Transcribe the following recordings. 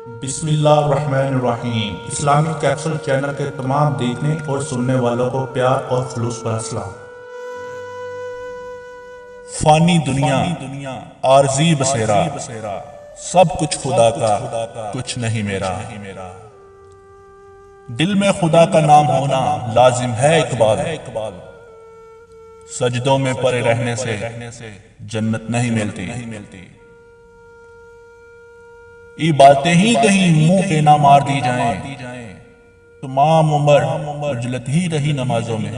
बिस्मिल्लाहिर्रहमानिर्रहीम। Islamic capsule channel के तमाम देखने और सुनने वालों को प्यार और खुलूस भरा सलाम। फानी दुनिया आरजी बसेरा, सब कुछ खुदा का, कुछ नहीं मेरा। दिल में खुदा का नाम होना लाजिम है इकबाल। सजदों में पड़े रहने से जन्नत नहीं मिलती। ये बातें ही कहीं मुंह पे ना मार दी जाएं, तमाम उम्र उजलत ही रही नमाजों में।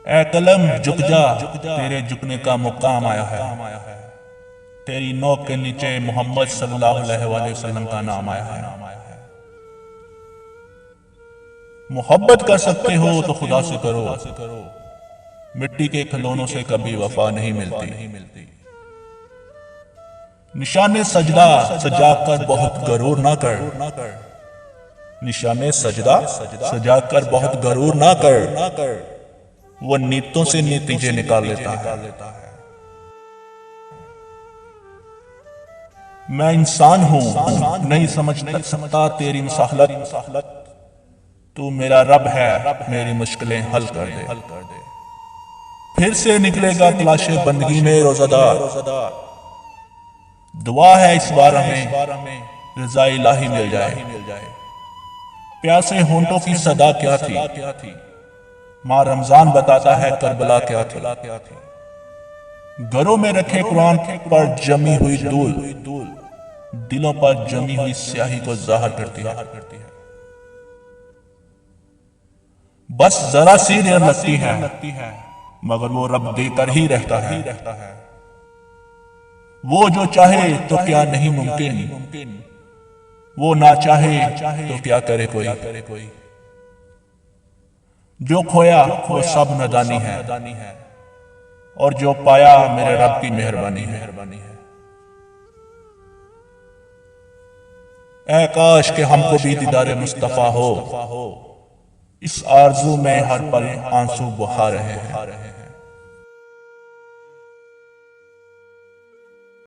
ऐ कलम झुक जा, तेरे झुकने का मुकाम आया है। तेरी नोक के नीचे मोहम्मद सल्लल्लाहु अलैहि वसल्लम का नाम आया है। मोहब्बत कर सकते हो तो खुदा से करो, मिट्टी के खिलौनों से कभी वफा नहीं मिलती। निशाने सजदा सजाकर बहुत गरूर ना कर, निशाने सजदा सजाकर बहुत गरूर ना कर, वो नीतों से नतीजे निकाल लेता है। मैं इंसान हूं, नहीं समझ सकता तेरी मुसाहलत। तू मेरा रब है, मेरी मुश्किलें हल कर दे। फिर से निकलेगा तलाशे बंदगी में रोजादार। दुआ है इस बार हमें रज़ा इलाही मिल जाए। प्यासे होंठों की सदा क्या थी, माँ रमजान बताता है करबला क्या थी। घरों में रखे कुरान पर जमी हुई धूल, दिलों पर जमी हुई स्याही को जाहिर करती है। बस जरा सी देर लगती है, मगर वो रब देकर ही रहता है। वो जो चाहे तो क्या नहीं मुमकिन, वो ना चाहे तो क्या करे कोई। जो खोया वो सब नादानी है, और जो पाया मेरे रब की मेहरबानी है। ऐ काश के हमको भी दीदारे मुस्तफा हो, इस आरज़ू में हर पल आंसू बहा रहे हैं।